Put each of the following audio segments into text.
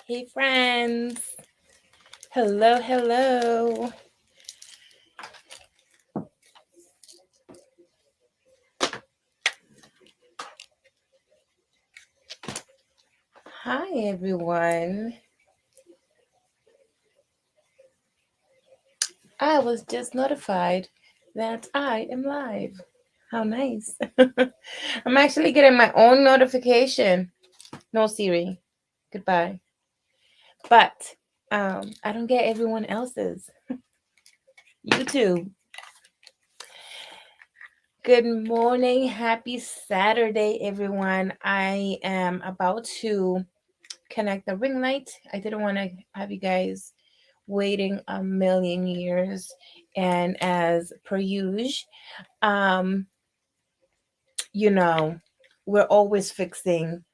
Hey friends. Hello, hello. Hi everyone. I was just notified that I am live. How nice. I'm actually getting my own notification. No Siri. Goodbye. But I don't get everyone else's. YouTube. Good morning. Happy Saturday, everyone. I am about to connect the ring light. I didn't want to have you guys waiting a million years. And as per usual, um, you know, we're always fixing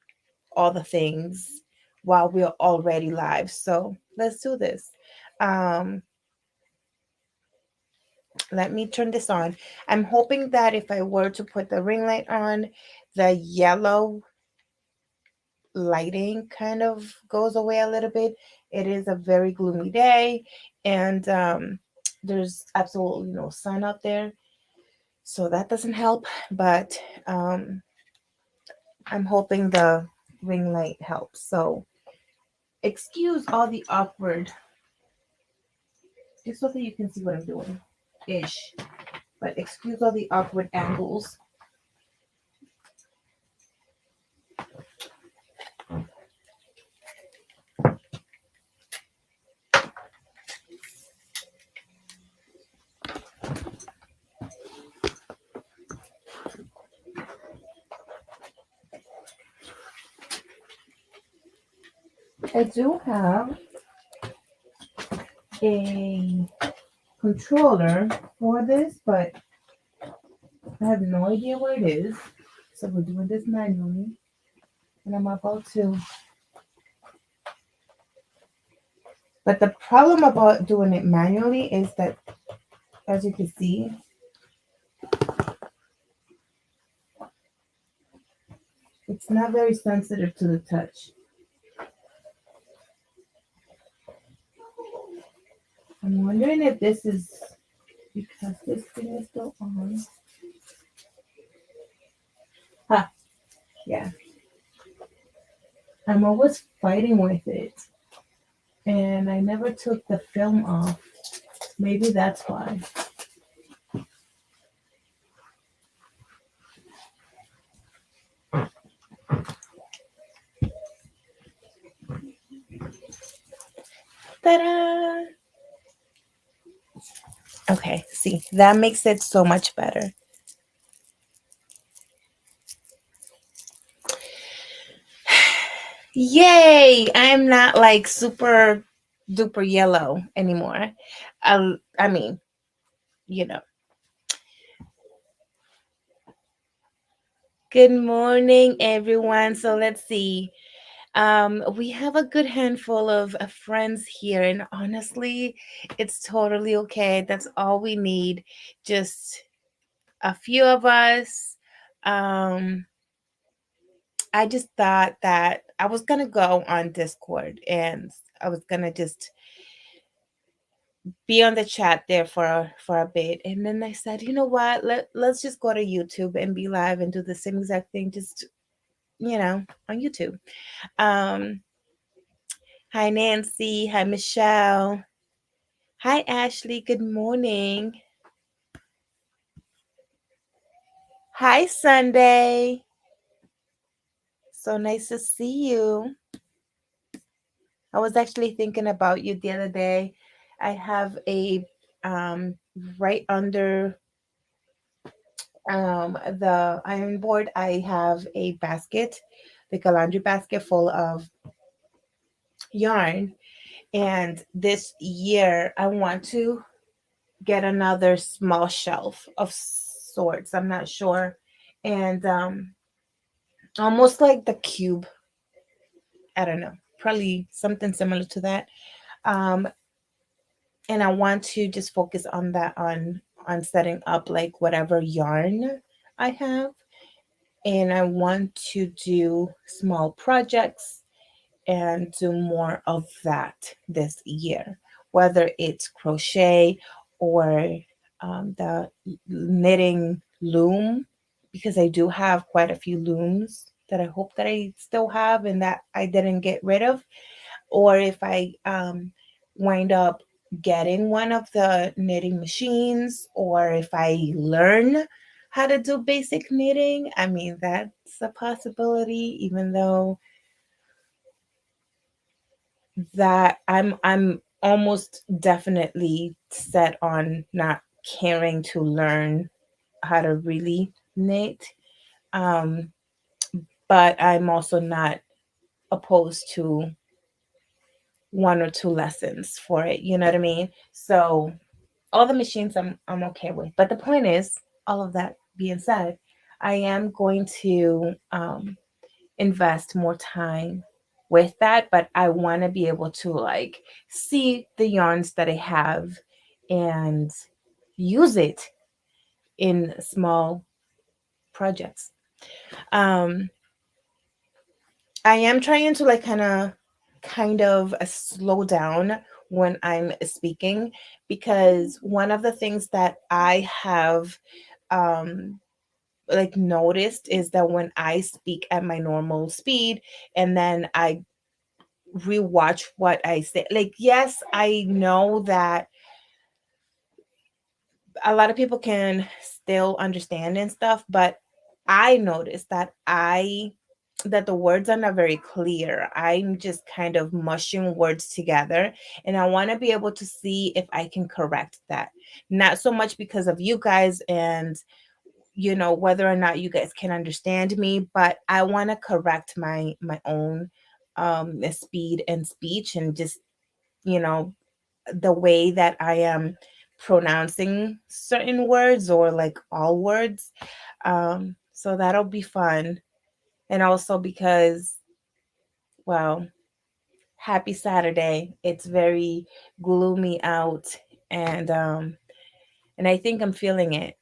all the things while we're already live. So let's do this. Um, Let me turn this on. I'm hoping that if I were to put the ring light on, the yellow lighting kind of goes away a little bit. It is a very gloomy day, and there's absolutely no sun out there, so that doesn't help. But I'm hoping the ring light helps. So excuse all the awkward, just so that you can see what I'm doing, ish. But excuse all the awkward angles. I do have a controller for this, but I have no idea where it is. So we're doing this manually. And I'm about to. But the problem about doing it manually is that, as you can see, it's not very sensitive to the touch. I'm wondering if this is because this thing is still on. Huh, yeah. I'm always fighting with it. And I never took the film off. Maybe that's why. Ta-da! Okay, see, that makes it so much better. Yay! I'm not like super duper yellow anymore. I mean, you know. Good morning, everyone. So let's see. We have a good handful of friends here, and honestly, it's totally okay. That's all we need. Just a few of us. Um, I just thought that I was gonna go on Discord and I was gonna just be on the chat there for a bit, and then I said, you know what? Let's just go to YouTube and be live and do the same exact thing, just on YouTube. Um, Hi Nancy, hi Michelle, hi Ashley. Good morning. Hi Sunday. So nice to see you. I was actually thinking about you the other day. I have a um, right under the iron board. I have a basket, like a laundry basket full of yarn. And this year, I want to get another small shelf of sorts. I'm not sure. And almost like the cube. I don't know. Probably something similar to that. Um, and I want to just focus on that on setting up like whatever yarn I have. And I want to do small projects and do more of that this year, whether it's crochet or the knitting loom, because I do have quite a few looms that I hope that I still have and that I didn't get rid of, or if I wind up getting one of the knitting machines, or if I learn how to do basic knitting. I mean, that's a possibility, even though that I'm almost definitely set on not caring to learn how to really knit. Um, but I'm also not opposed to one or two lessons for it. You know what I mean? So all the machines I'm okay with. But the point is, all of that being said, I am going to invest more time with that, but I want to be able to like see the yarns that I have and use it in small projects. Um, I am trying to like kind of slow down when I'm speaking, because one of the things that I have um like noticed is that when I speak at my normal speed and then I rewatch what I say, like, yes, I know that a lot of people can still understand and stuff, but I noticed that the words are not very clear. I'm just kind of mushing words together, and I want to be able to see if I can correct that. Not so much because of you guys and whether or not you guys can understand me, but I want to correct my own speed and speech, and just you know the way that I am pronouncing certain words, or like all words. So that'll be fun. And also because, well, happy Saturday. It's very gloomy out, and I think I'm feeling it.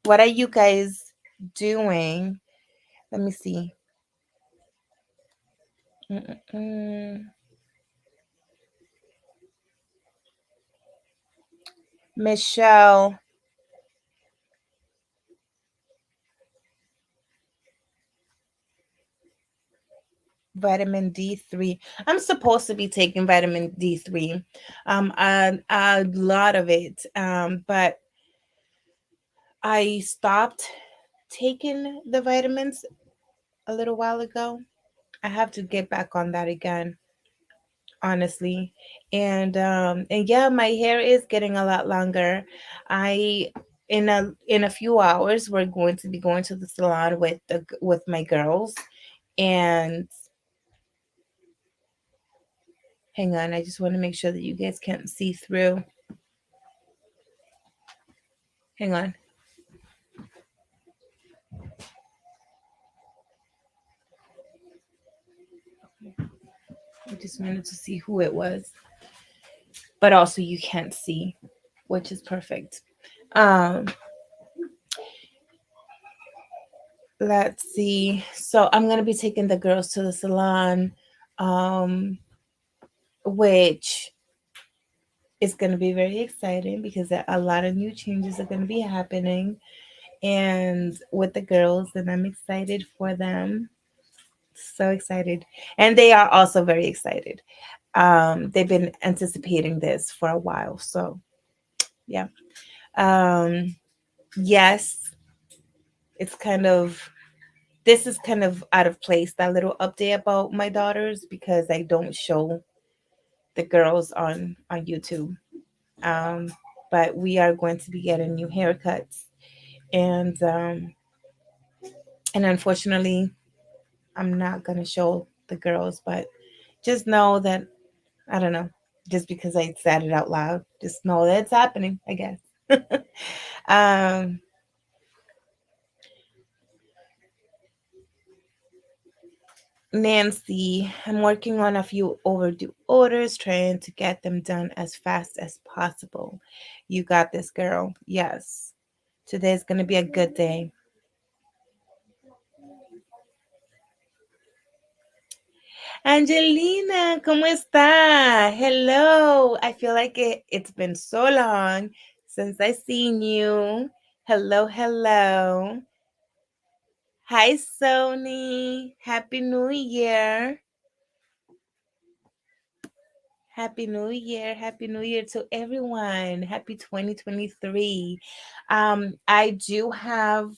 What are you guys doing? Let me see. Mm-mm-mm. Michelle, vitamin D3. I'm supposed to be taking vitamin D3, a lot of it, but I stopped taking the vitamins a little while ago. I have to get back on that again, honestly. And yeah, my hair is getting a lot longer. I in a few hours we're going to be going to the salon with my girls, and hang on, I just want to make sure that you guys can't see through. Hang on. I just wanted to see who it was, but also you can't see, which is perfect. Um, let's see. So I'm gonna be taking the girls to the salon, um, which is gonna be very exciting because a lot of new changes are gonna be happening, and with the girls, and I'm excited for them. So excited, and they are also very excited. They've been anticipating this for a while, so yeah. Um, yes, it's kind of this is kind of out of place, that little update about my daughters, because I don't show the girls on YouTube. Um, but we are going to be getting new haircuts, and unfortunately, I'm not gonna show the girls. But just know that I don't know. Just because I said it out loud, just know that it's happening. I guess. um, Nancy, I'm working on a few overdue orders, trying to get them done as fast as possible. You got this, girl. Yes. Today's going to be a good day. Angelina, ¿cómo está? Hello. I feel like it's been so long since I seen you. Hello, hello. Hi, Sony. Happy New Year. Happy New Year. Happy New Year to everyone. Happy 2023. I do have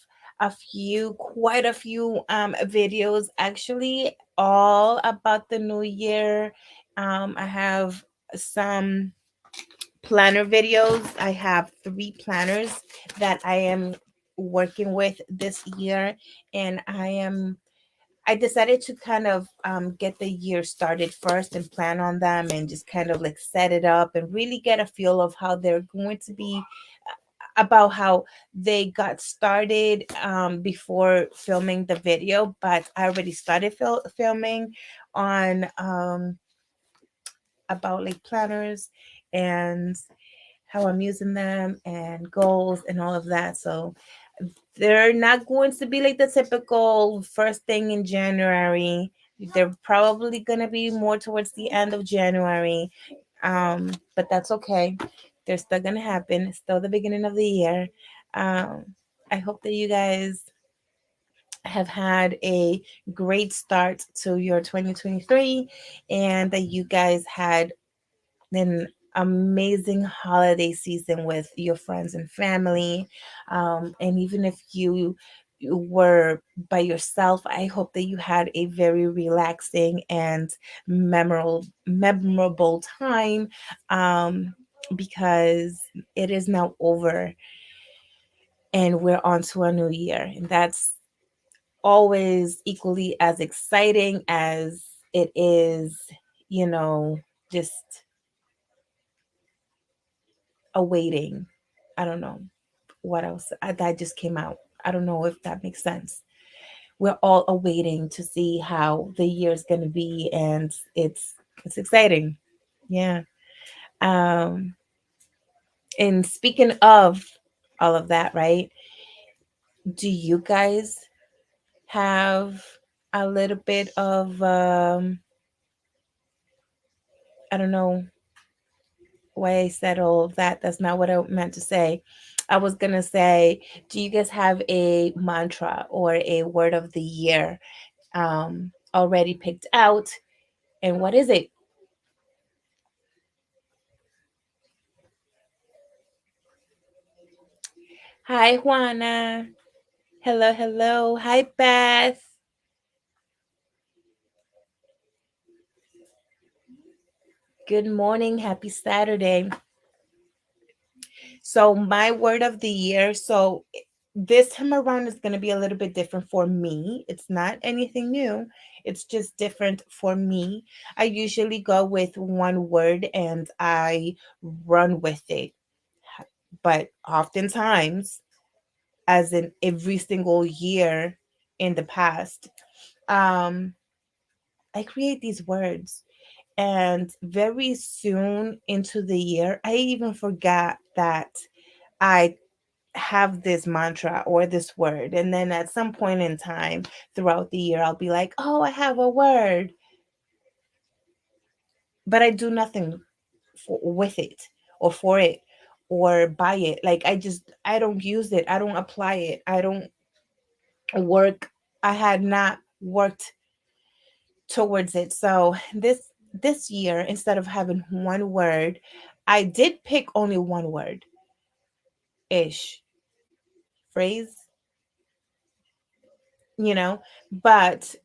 quite a few videos actually all about the new year. I have some planner videos. I have 3 planners that I am working with this year, and I decided to kind of get the year started first and plan on them and just kind of like set it up and really get a feel of how they're going to be, about how they got started before filming the video. But I already started filming on about like planners and how I'm using them and goals and all of that. So they're not going to be like the typical first thing in January. They're probably going to be more towards the end of January. But that's okay. They're still going to happen. It's still the beginning of the year. Um, I hope that you guys have had a great start to your 2023 and that you guys had an amazing holiday season with your friends and family. And even if you were by yourself, I hope that you had a very relaxing and memorable time, um, because it is now over and we're on to a new year. And that's always equally as exciting as it is, you know, just awaiting. I don't know what else that just came out. I don't know if that makes sense. We're all awaiting to see how the year is going to be, and it's exciting. Yeah. Um, and speaking of all of that, right? Do you guys have a little bit of I don't know why I said all of that. That's not what I meant to say. I was gonna say, do you guys have a mantra or a word of the year already picked out? And what is it? Hi, Juana. Hello, hello. Hi, Beth. Good morning. Happy Saturday. So, my word of the year. So, this time around is going to be a little bit different for me. It's not anything new, it's just different for me. I usually go with one word and I run with it. But oftentimes, as in every single year in the past, um, I create these words. And very soon into the year, I even forgot that I have this mantra or this word. And then at some point in time throughout the year, I'll be like, oh, I have a word, but I do nothing with it or for it or by it. Like, I don't use it. I don't apply it. I don't work. I had not worked towards it. So this year, instead of having one word, I did pick only one word ish, phrase, but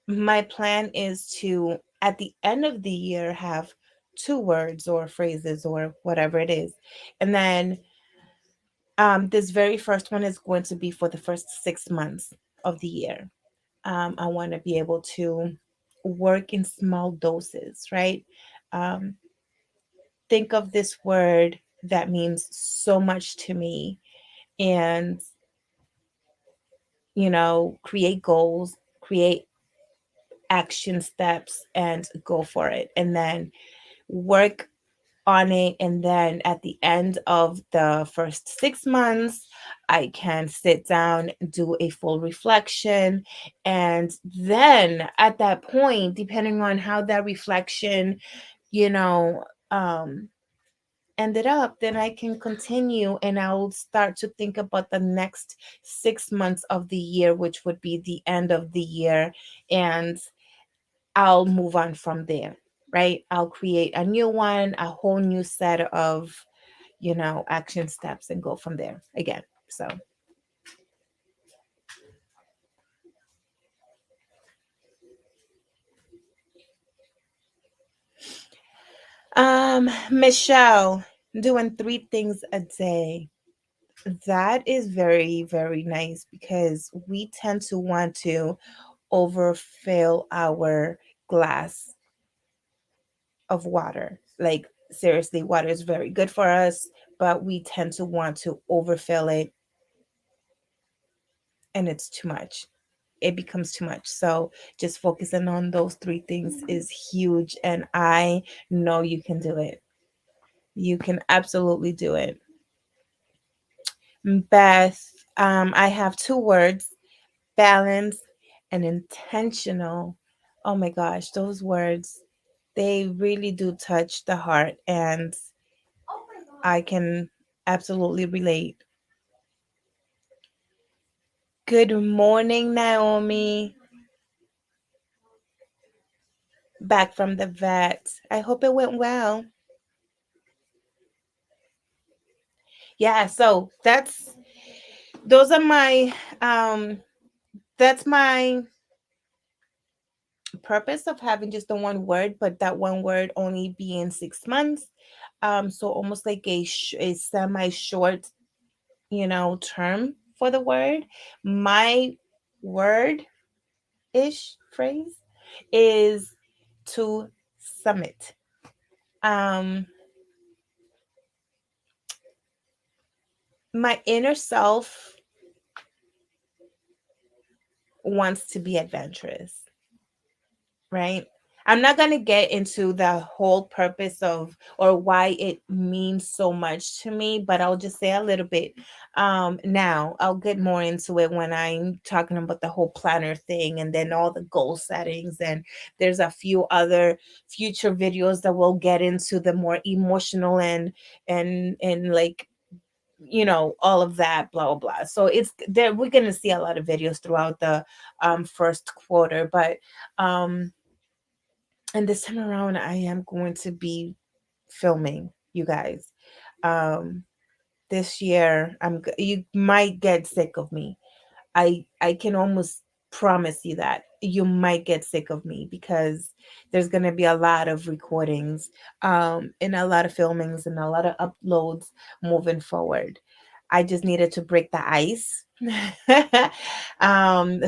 my plan is to, at the end of the year, have 2 words or phrases or whatever it is. And then this very first one is going to be for the first 6 months of the year. I want to be able to work in small doses, right? Um, think of this word that means so much to me, and create goals, create action steps, and go for it. And then work on it, and then at the end of the first 6 months I can sit down, do a full reflection, and then at that point, depending on how that reflection, you know, ended up, then I can continue and I'll start to think about the next 6 months of the year, which would be the end of the year, and I'll move on from there, right? I'll create a new one, a whole new set of, action steps, and go from there again. So, Michelle, doing 3 things a day. That is very, very nice because we tend to want to overfill our glass of water. Like, seriously, water is very good for us, but we tend to want to overfill it, and it's too much. It becomes too much. So, just focusing on those 3 things is huge. And I know you can do it. You can absolutely do it. Beth, I have 2 words: balance and intentional. Oh my gosh, those words, they really do touch the heart, and I can absolutely relate. Good morning, Naomi. Back from the vet. I hope it went well. Yeah, so those are my um that's my purpose of having just the 1 word, but that 1 word only being 6 months. So almost like a semi short, term for the word. My word ish phrase is to summit. Um, my inner self wants to be adventurous, right? I'm not going to get into the whole purpose of or why it means so much to me, but I'll just say a little bit. Now, I'll get more into it when I'm talking about the whole planner thing and then all the goal settings. And there's a few other future videos that will get into the more emotional and like, all of that, blah blah blah. So it's there, we're going to see a lot of videos throughout the first quarter, but um and this time around I am going to be filming, you guys. um this year you might get sick of me. I can almost promise you that you might get sick of me because there's going to be a lot of recordings, and a lot of filmings and a lot of uploads moving forward. I just needed to break the ice.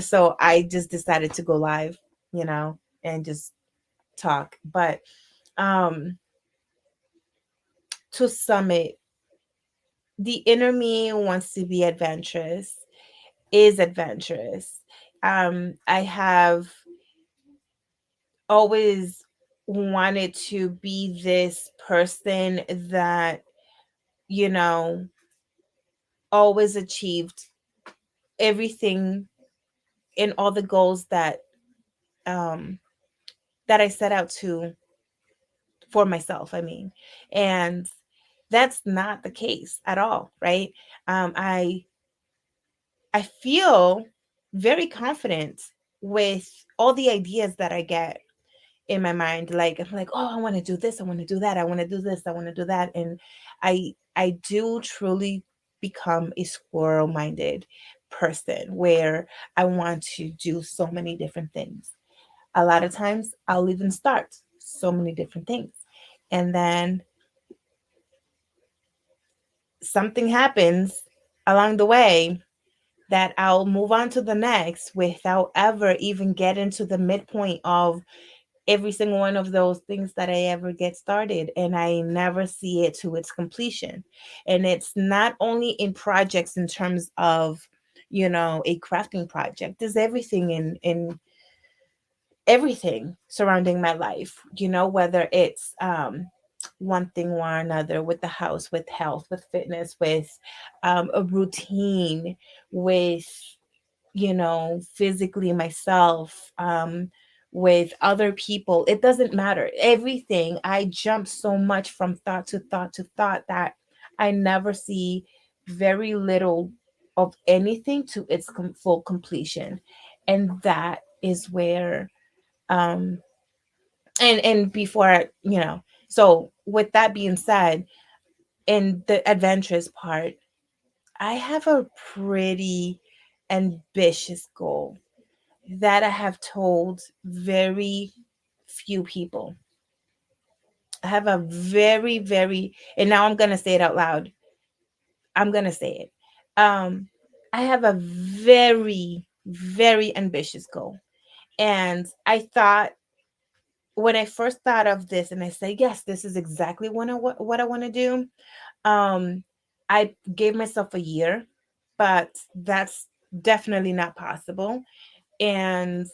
So I just decided to go live, and just talk. But um to sum it, the inner me wants to be adventurous, is adventurous. I have always wanted to be this person that, you know, always achieved everything in all the goals um that I set out to for myself, I mean. And that's not the case at all, right? I feel very confident with all the ideas that I get in my mind. Like, I'm like, oh, I want to do this, I want to do that, I want to do this, I want to do that. And I do truly become a squirrel minded person where I want to do so many different things. A lot of times I'll even start so many different things. And then something happens along the way that I'll move on to the next without ever even getting to the midpoint of every single one of those things that I ever get started, and I never see it to its completion. And it's not only in projects in terms of, a crafting project. There's everything in everything surrounding my life, whether it's one thing or another with the house, with health, with fitness, with a routine, with, physically myself, with other people. It doesn't matter. Everything. I jump so much from thought to thought to thought that I never see very little of anything to its full completion. And that is where, um, and before, so with that being said, in the adventurous part, I have a pretty ambitious goal that I have told very few people. I have a very, very, and now I'm going to say it out loud. I'm going to say it. Um, I have a very, very ambitious goal. And I thought, when I first thought of this and I said, yes, this is exactly what I want to do. Um, I gave myself a year, but that's definitely not possible. And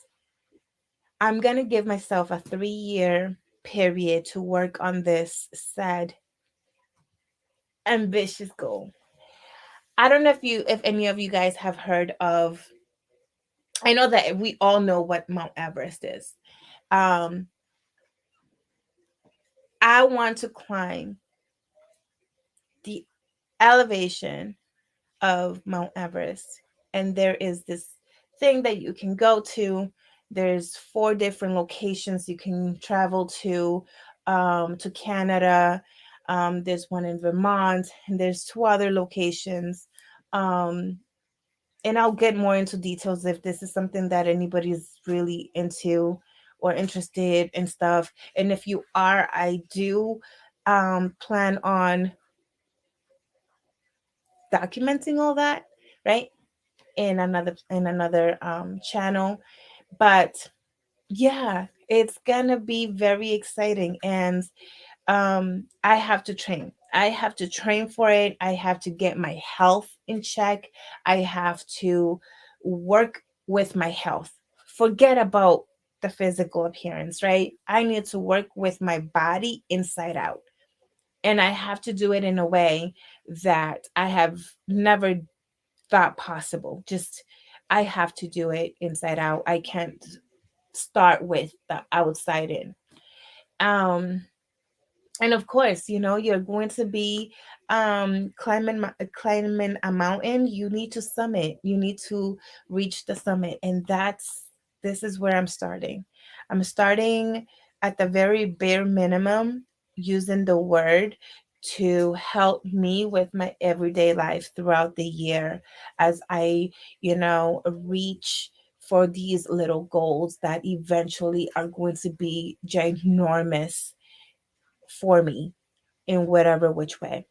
I'm going to give myself a 3-year period to work on this said ambitious goal. I don't know if any of you guys have heard of, I know that we all know what Mount Everest is. Um, I want to climb the elevation of Mount Everest. And there is this thing that you can go to. There's 4 different locations you can travel to Canada. There's one in Vermont, and there's 2 other locations. Um, and I'll get more into details if this is something that anybody's really into or interested in stuff. And if you are, I do plan on documenting all that, right? In another channel. But yeah, it's gonna be very exciting. And I have to train. I have to train for it. I have to get my health in check. I have to work with my health. Forget about the physical appearance, right? I need to work with my body inside out. And I have to do it in a way that I have never thought possible. Just, I have to do it inside out. I can't start with the outside in. Um, and of course, you're going to be climbing a mountain. You need to summit. You need to reach the summit, and this is where I'm starting. I'm starting at the very bare minimum, using the word to help me with my everyday life throughout the year, as I, reach for these little goals that eventually are going to be ginormous for me in whatever which way.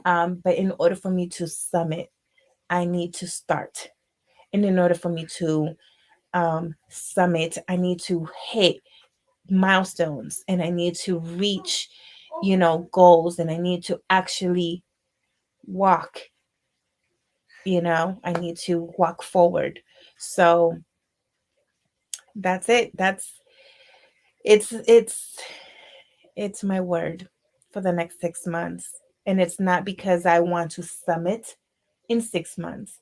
But in order for me to summit, I need to start. And in order for me to summit, I need to hit milestones, and I need to reach, goals, and I need to actually walk, I need to walk forward. So that's it. It's it's my word for the next 6 months. And it's not because I want to summit in 6 months.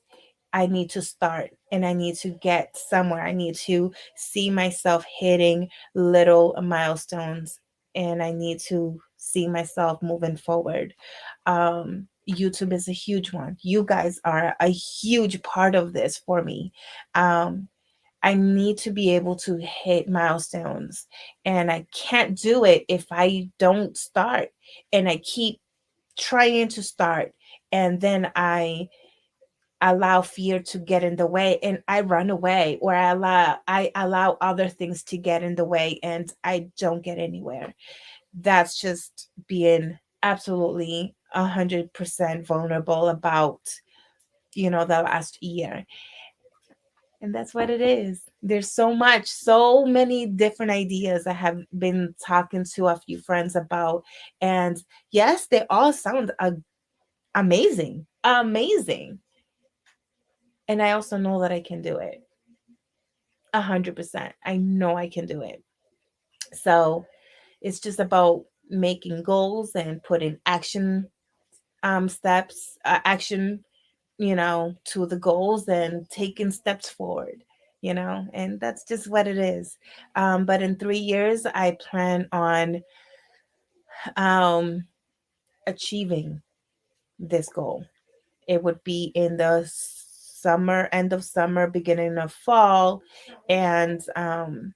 I need to start, and I need to get somewhere. I need to see myself hitting little milestones, and I need to see myself moving forward. YouTube is a huge one. You guys are a huge part of this for me. Um, I need to be able to hit milestones, and I can't do it if I don't start. And I keep trying to start, and then I allow fear to get in the way, and I run away, or I allow other things to get in the way, and I don't get anywhere. That's just being absolutely 100% vulnerable about, the last year. And that's what it is. There's so many different ideas I have been talking to a few friends about. And yes, they all sound amazing. Amazing. And I also know that I can do it. 100%. I know I can do it. So it's just about making goals and putting action steps, action, to the goals and taking steps forward, and that's just what it is. But in 3 years, I plan on um, achieving this goal. It would be in the summer, end of summer, beginning of fall, and of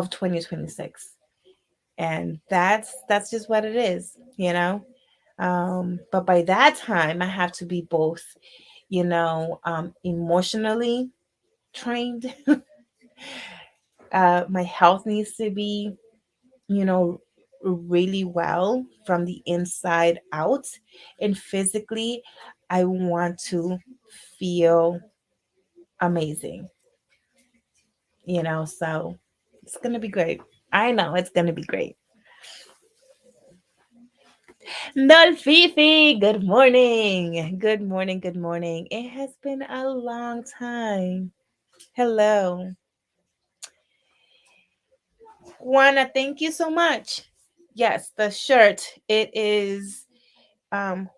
2026. And that's just what it is. But by that time, I have to be both, emotionally trained. My health needs to be, you know, really well from the inside out. And physically, I want to feel amazing, so it's going to be great. I know it's going to be great. Nolfifi, good morning. Good morning. Good morning. It has been a long time. Hello. Juana, thank you so much. Yes, the shirt. It is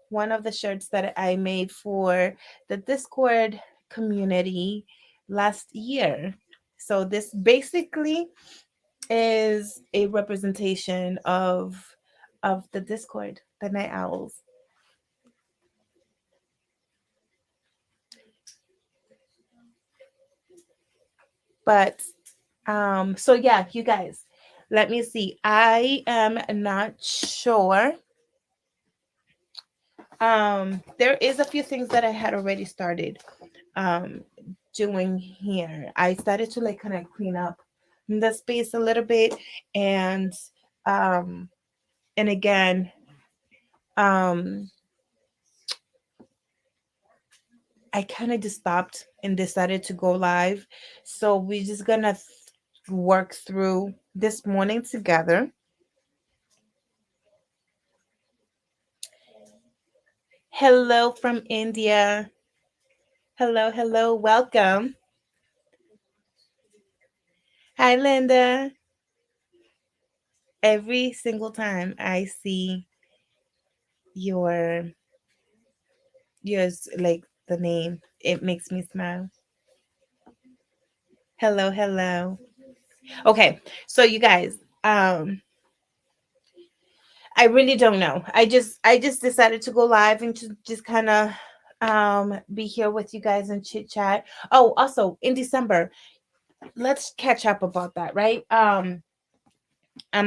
one of the shirts that I made for the Discord community last year. So this basically is a representation of the Discord, the Night Owls. But so yeah, you guys, let me see. I am not sure. There is a few things that I had already started um doing here. I started to like kind of clean up the space a little bit, and um again, um I kind of just stopped and decided to go live. So we're just gonna work through this morning together. Hello from India. Hello, hello, welcome. Hi, Linda. Every single time I see your yours, like the name, it makes me smile. Hello, hello. Okay, so you guys, I really don't know. I just decided to go live and to just kind of be here with you guys and chit chat. Oh, also in December, let's catch up about that, right? I'm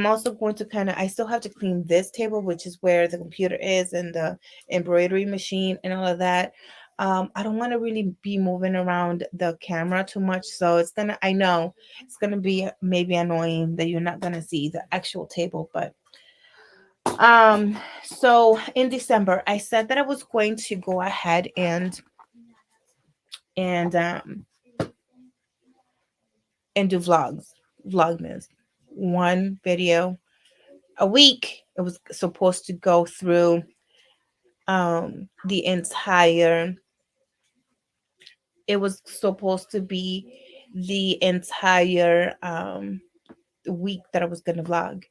also going to kind of, I still have to clean this table, which is where the computer is and the embroidery machine and all of that. I don't want to really be moving around the camera too much. So I know it's gonna be maybe annoying that you're not gonna see the actual table, but um, so in December, I said that I was going to go ahead and um and do vlogmas, one video a week. It was supposed to go through the entire. It was supposed to be the entire week that I was gonna vlog,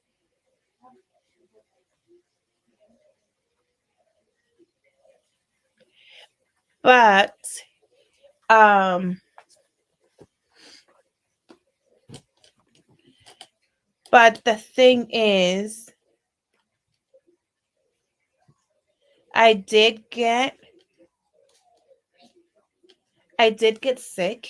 but um, but the thing is, I did get I did get sick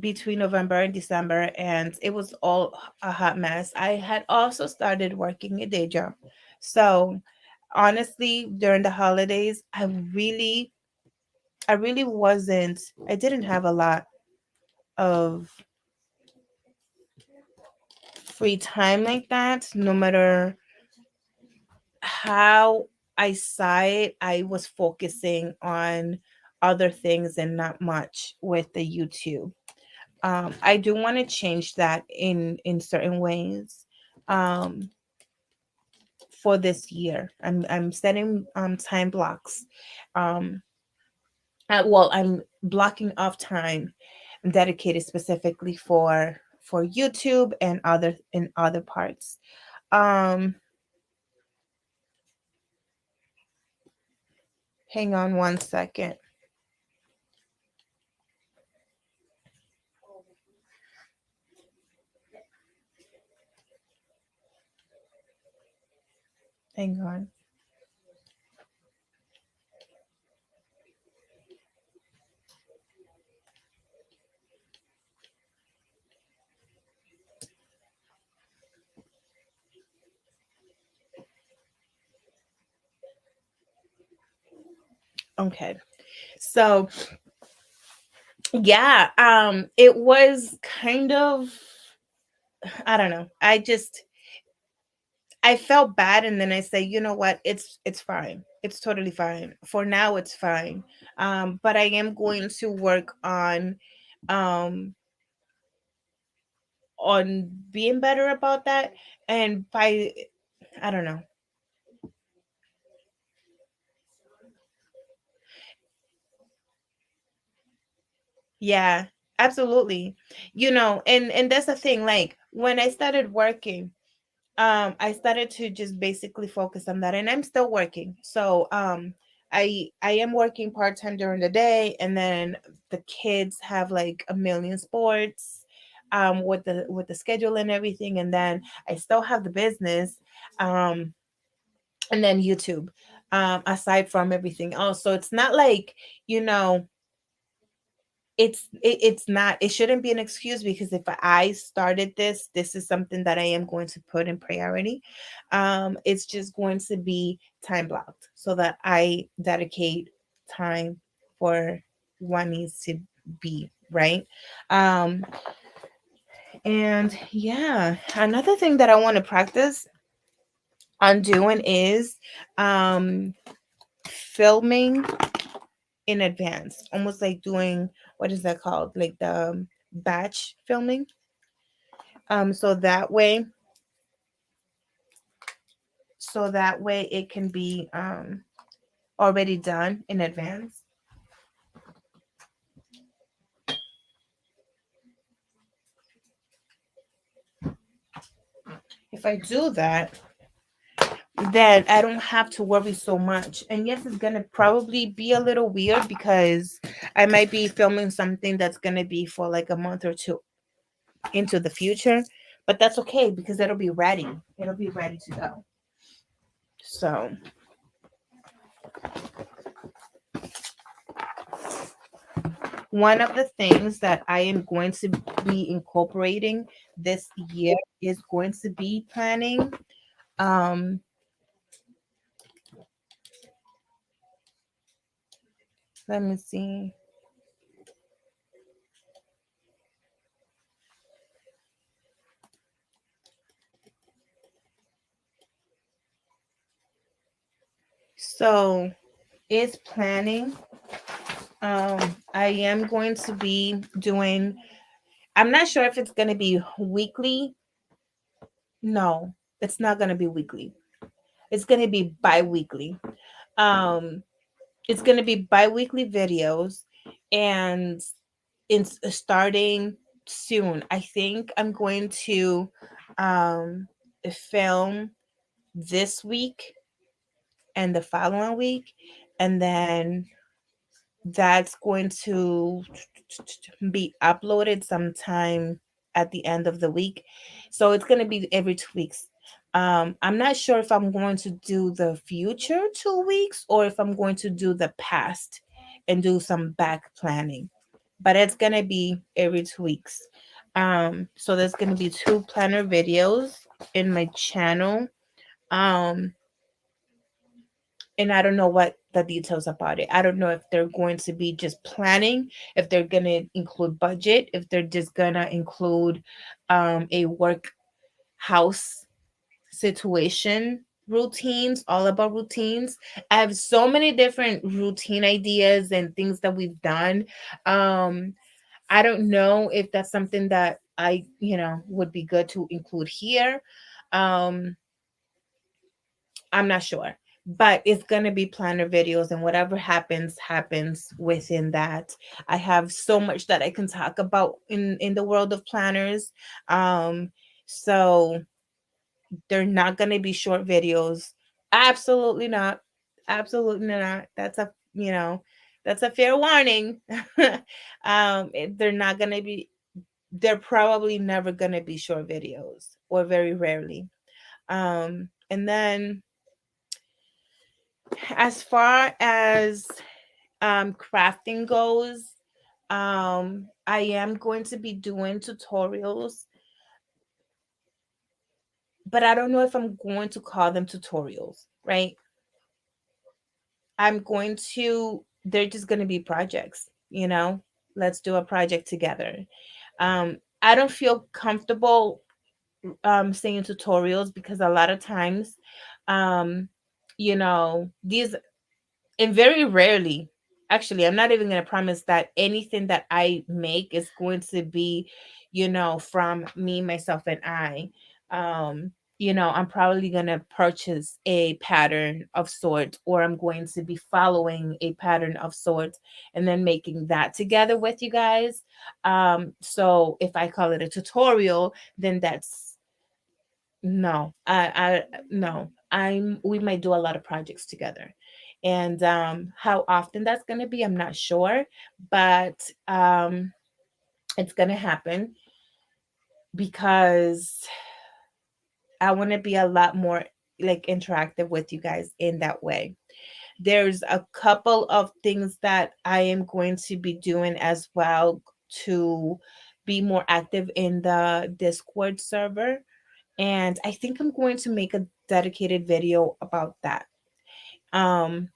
between November and December, and it was all a hot mess. I had also started working a day job. So, honestly, during the holidays, I really wasn't, I didn't have a lot of free time like that. No matter how I saw it, I was focusing on other things and not much with the YouTube. I do want to change that in certain ways um, for this year. I'm setting time blocks. Um, well, I'm blocking off time dedicated specifically for YouTube and other parts. Um, Hang on one second. Hang on. Okay. So yeah, it was kind of, I don't know. I felt bad, and then I say, you know what? It's fine. It's totally fine. For now, it's fine. But I am going to work um on being better about that, and by, I don't know. Yeah, absolutely. And that's the thing. Like when I started working, I started to just basically focus on that, and I'm still working. So I am working part-time during the day, and then the kids have like a million sports with the schedule and everything, and then I still have the business, um and then YouTube, aside from everything else. So it's not like, you know it's not, it shouldn't be an excuse, because if I started this is something that I am going to put in priority. It's just going to be time blocked so that I dedicate time for what needs to be right. Um and yeah, another thing that I want to practice on doing is um filming in advance, almost like doing, what is that called, like the batch filming. So that way, it can be already done in advance. If I do that, then I don't have to worry so much. And yes, it's gonna probably be a little weird because I might be filming something that's gonna be for like a month or two into the future, but that's okay because it'll be ready. It'll be ready to go. So one of the things that I am going to be incorporating this year is going to be planning. Um, Let me see. So is planning. I am going to be doing. I'm not sure if it's going to be weekly. No, it's not going to be weekly. It's going to be bi-weekly. Um, it's going to be bi-weekly videos, and it's starting soon. I think I'm going to um film this week and the following week, and then that's going to be uploaded sometime at the end of the week. So it's going to be every 2 weeks. I'm not sure if I'm going to do the future 2 weeks or if I'm going to do the past and do some back planning, but it's going to be every 2 weeks. So there's going to be two planner videos in my channel. Um, and I don't know what the details about it. I don't know if they're going to be just planning, if they're going to include budget, if they're just going to include a work house situation, routines, all about routines. I have so many different routine ideas and things that we've done. Um, I don't know if that's something that would be good to include here. Um, I'm not sure. but it's going to be planner videos, and whatever happens happens within that. I have so much that I can talk about in the world of planners. So they're not going to be short videos. Absolutely not. Absolutely not. That's a fair warning. They're not going to be, they're probably never going to be short videos, or very rarely. And then as far as crafting goes, I am going to be doing tutorials, but I don't know if I'm going to call them tutorials, right? I'm going to, they're just going to be projects, you know? Let's do a project together. I don't feel comfortable saying tutorials, because a lot of times, um, these, and very rarely, actually, I'm not even going to promise that anything that I make is going to be, from me, myself, and I. I'm probably going to purchase a pattern of sorts, or I'm going to be following a pattern of sorts, and then making that together with you guys. So if I call it a tutorial, then that's, no, no. We might do a lot of projects together. And how often that's going to be, I'm not sure, but it's going to happen, because I want to be a lot more like interactive with you guys in that way. There's a couple of things that I am going to be doing as well, to be more active in the Discord server. And I think I'm going to make a dedicated video about that. Um,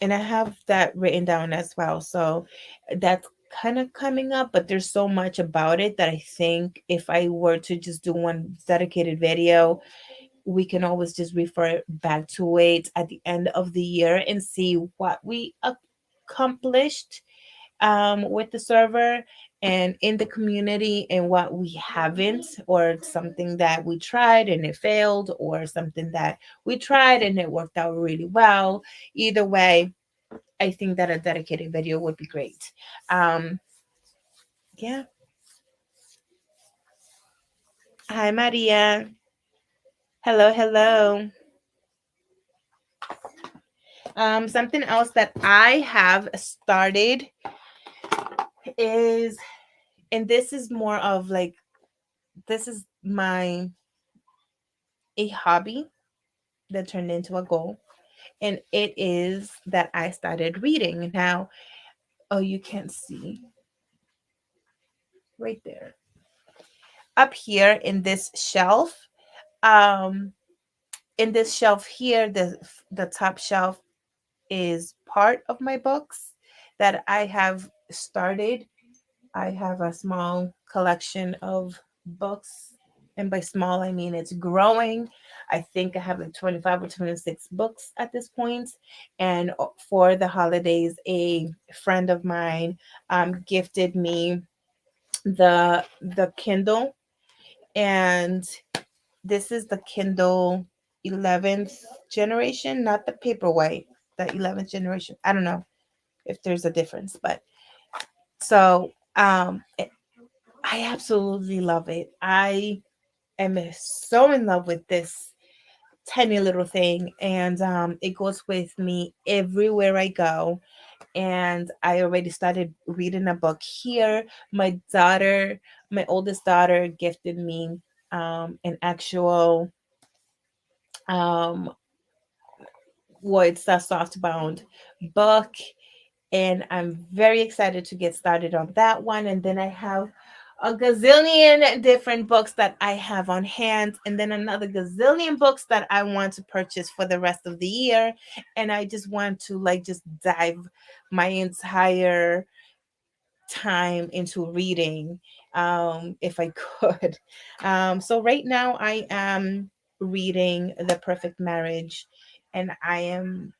and I have that written down as well. So that's kind of coming up, but there's so much about it that I think if I were to just do one dedicated video, we can always just refer back to it at the end of the year and see what we accomplished with the server and in the community, and what we haven't, or something that we tried and it failed, or something that we tried and it worked out really well. Either way, I think that a dedicated video would be great. Um, yeah. Hi, Maria. Hello, hello. Something else that I have started is, and this is more of like, this is my a hobby that turned into a goal, and it is that I started reading. Now, oh, you can't see right there. Up here um, in this shelf here, the top shelf is part of my books that I have started. I have a small collection of books, and by small I mean it's growing. I think I have like 25 or 26 books at this point. And for the holidays, a friend of mine gifted me the Kindle, and this is the Kindle 11th generation, not the paperwhite, the 11th generation. I don't know if there's a difference, but so I absolutely love it. I am so in love with this tiny little thing, and it goes with me everywhere I go. And I already started reading a book here. My daughter, my oldest daughter, gifted me an actual um well, it's a softbound book, and I'm very excited to get started on that one. And then I have a gazillion different books that I have on hand, and then another gazillion books that I want to purchase for the rest of the year. And I just want to like just dive my entire time into reading, if I could. So right now I am reading The Perfect Marriage, and I'm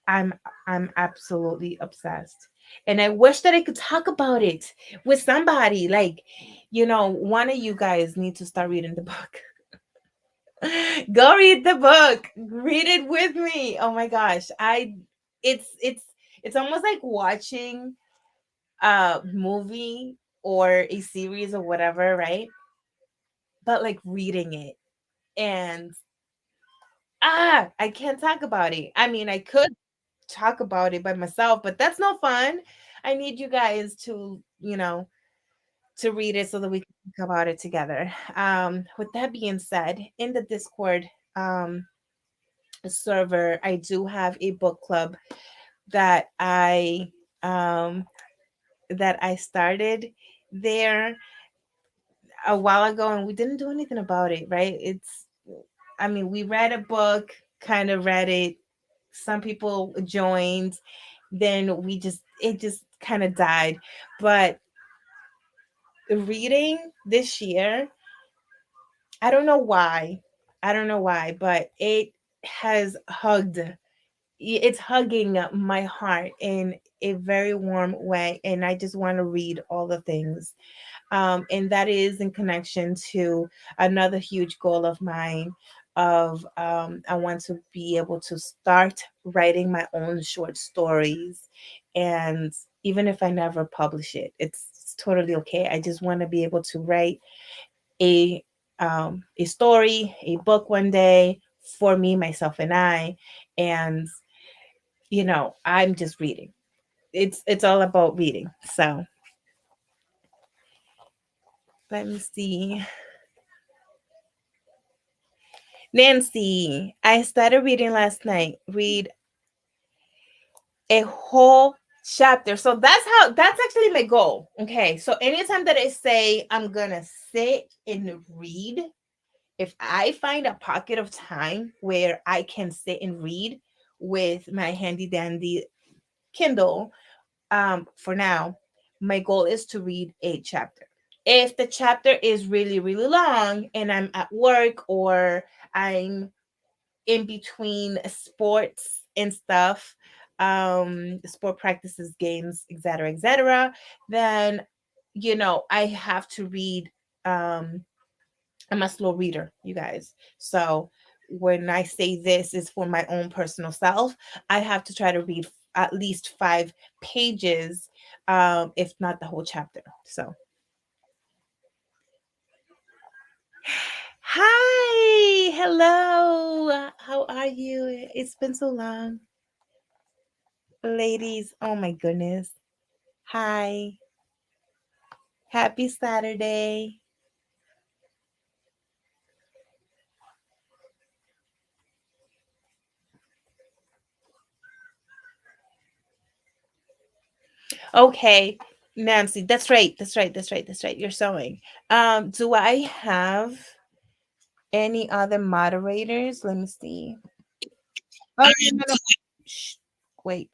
I'm absolutely obsessed. And I wish that I could talk about it with somebody. Like, one of you guys need to start reading the book. Go read the book. Read it with me. Oh my gosh. It's it's almost like watching a movie or a series or whatever, right? But like reading it. And I can't talk about it. I mean, I could talk about it by myself, but that's no fun. I need you guys to, to read it so that we can talk about it together. With that being said, in the Discord server, I do have a book club that um I started there a while ago, and we didn't do anything about it, right? I mean, we read a book, kind of read it. Some people joined, then it just kind of died. But reading this year, I don't know why. I don't know why, but has hugged it's hugging my heart in a very warm way, and I just want to read all the things. And that is in connection to another huge goal of mine of I want to be able to start writing my own short stories. And even if I never publish it, it's totally okay. I just want to be able to write a a story, a book one day for me, myself, and I. And I'm just reading. It's all about reading. So let me see. Nancy, I started reading last night. Read a whole chapter. So that's actually my goal. Okay. So anytime that I say I'm gonna sit and read, if I find a pocket of time where I can sit and read with my handy dandy Kindle, for now, my goal is to read a chapter. If the chapter is really, really long and I'm at work or I'm in between sports and stuff, sport practices, games, etc., then I have to read. I'm a slow reader, you guys. So when I say this is for my own personal self, I have to try to read at least 5 pages, if not the whole chapter. So hi, hello. How are you? It's been so long. Ladies, oh my goodness. Hi. Happy Saturday. Okay, Nancy, that's right. That's right. That's right. That's right. You're sewing. Do I have any other moderators? Let me see. Oh, no, no, no. Shh. Wait,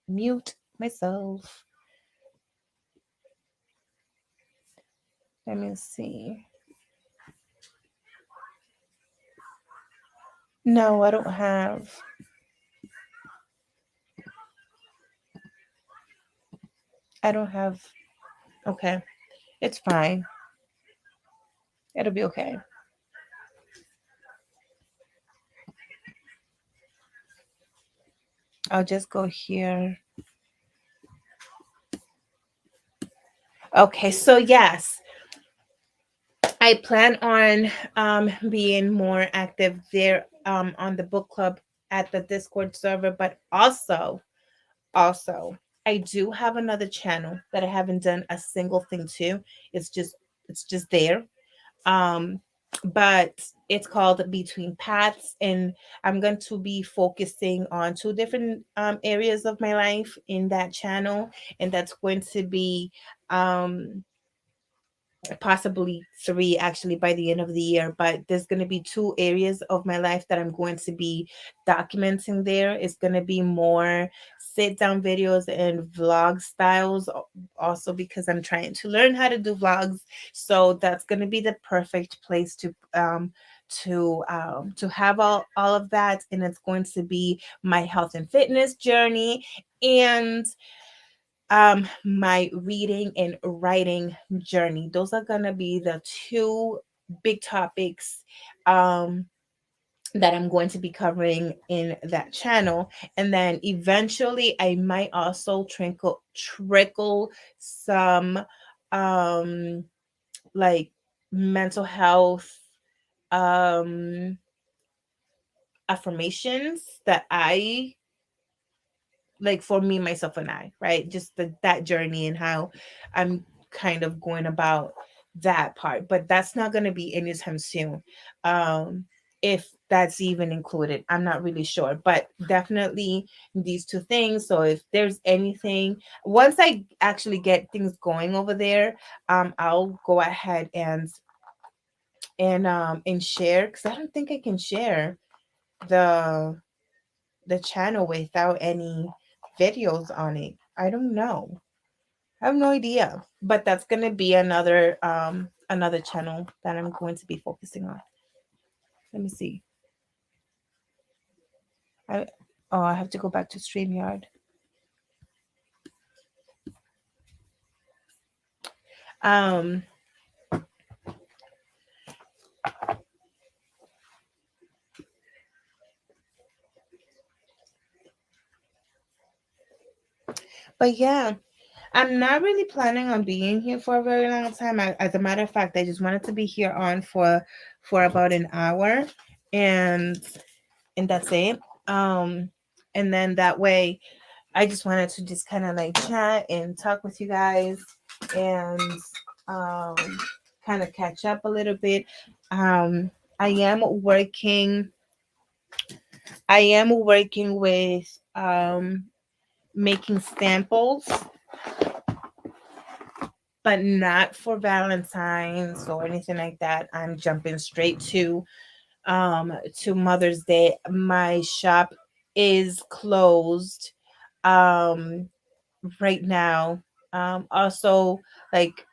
mute myself. Let me see. No, I don't have. I don't have. Okay, it's fine. It'll be okay. I'll just go here. Okay, so yes, I plan on being more active there on the book club at the Discord server, but also I do have another channel that I haven't done a single thing to. It's just it's just there. Um but it's called Between Paths, and I'm going to be focusing on two different areas of my life in that channel, and that's going to be um possibly three actually by the end of the year. But there's going to be two areas of my life that I'm going to be documenting there. It's going to be more sit down videos and vlog styles, also because I'm trying to learn how to do vlogs. So that's going to be the perfect place to have all of that. And it's going to be my health and fitness journey and my reading and writing journey. Those are gonna be the two big topics um, that I'm going to be covering in that channel. And then eventually I might also trickle some um, like mental health um, affirmations that I like for me, myself, and I, right? Just that journey and how I'm kind of going about that part. But that's not going to be anytime soon. Um, if that's even included, I'm not really sure, but definitely these two things. So if there's anything, once I actually get things going over there, I'll go ahead and share because I don't think I can share the the channel without any videos on it. I don't know. I have no idea. But that's gonna be another channel that I'm going to be focusing on. Let me see. I I have to go back to StreamYard. Um but yeah, I'm not really planning on being here for a very long time. As a matter of fact, I just wanted to be here on for about an hour and and that's it. Um and then that way I just wanted to just kind of like chat and talk with you guys and um, kind of catch up a little bit. Um, I am working. I am working with making samples, but not for Valentine's or anything like that. I'm jumping straight to Mother's Day. My shop is closed. Um, right now. Also, like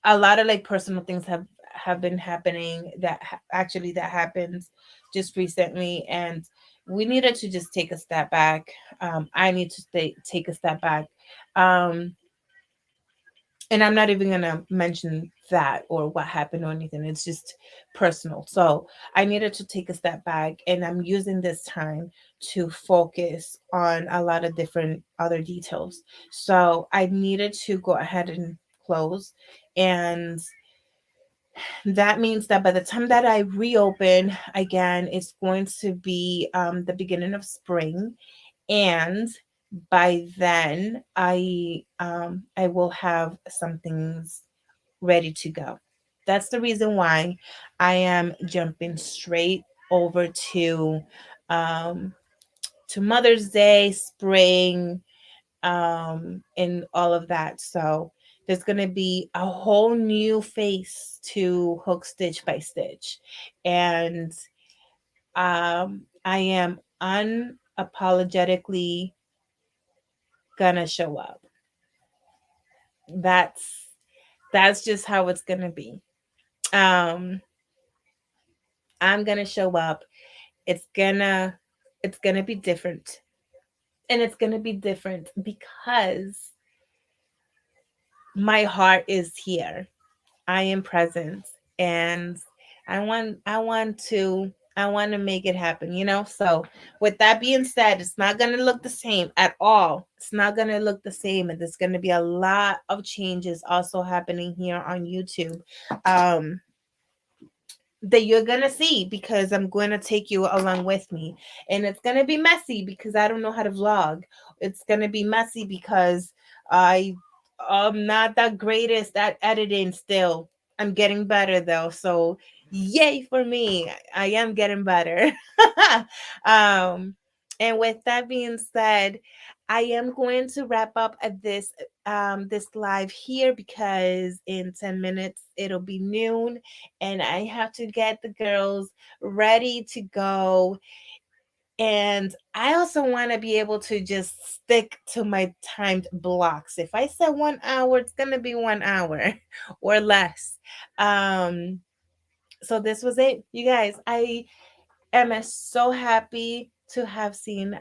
a lot of like personal things have been happening that actually that happens just recently, and we needed to just take a step back. I need to take a step back. Um, and I'm not even gonna mention that or what happened or anything. It's just personal. So I needed to take a step back, and I'm using this time to focus on a lot of different other details. So I needed to go ahead and close, and that means that by the time that I reopen again, it's going to be the beginning of spring, and by then I will have some things ready to go. That's the reason why I am jumping straight over um to Mother's Day, spring, and all of that. So there's gonna be a whole new face to Hook Stitch by Stitch, and I am unapologetically gonna show up. That's that's just how it's gonna be. Um, I'm gonna show up. It's gonna it's gonna be different, and it's gonna be different because my heart is here. I am present, and I want to make it happen, you know? So, with that being said, it's not going to look the same at all. It's not going to look the same, and there's going to be a lot of changes also happening here on YouTube. Um that you're gonna see because I'm going to take you along with me. And it's gonna be messy because I don't know how to vlog. It's gonna be messy because I'm not the greatest at editing still. I'm getting better though. So yay for me. I am getting better. um and with that being said, I am going to wrap up at this live here because in 10 minutes it'll be noon and I have to get the girls ready to go. And I also want to be able to just stick to my timed blocks. If I said 1 hour, it's going to be 1 hour or less. Um, so this was it, you guys. I am so happy to have seen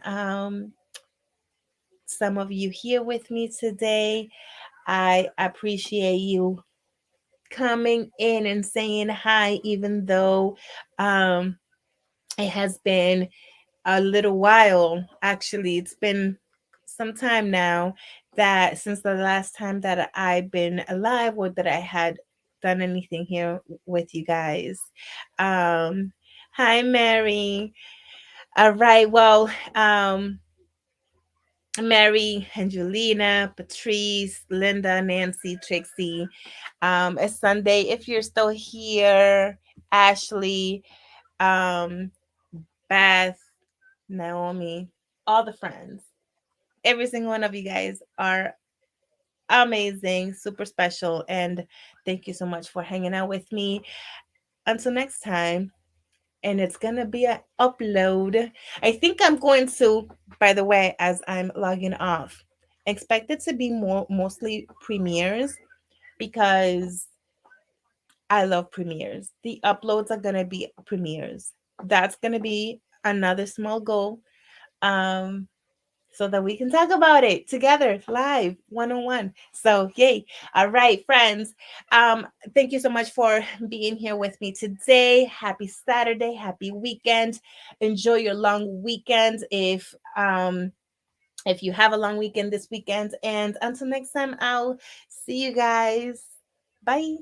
some of you here with me today. I appreciate you coming in and saying hi, even though um, it has been a little while. Actually, it's been some time now that since the last time that I've been alive or that I had done anything here with you guys. Um, Hi, Mary. All right. Well, Mary, Angelina, Patrice, Linda, Nancy, Trixie. It's Sunday. If you're still here, Ashley, um, Beth, Naomi, all the friends. Every single one of you guys are amazing, super special, and thank you so much for hanging out with me. Until next time, and it's gonna be an upload. I think I'm going to, by the way, as I'm logging off, expect it to be mostly premieres because I love premieres. The uploads are gonna be premieres. That's gonna be another small goal. Um, so that we can talk about it together live one on one. So, yay. All right, friends. Thank you so much for being here with me today. Happy Saturday, happy weekend. Enjoy your long weekend if you have a long weekend this weekend. And until next time, I'll see you guys. Bye.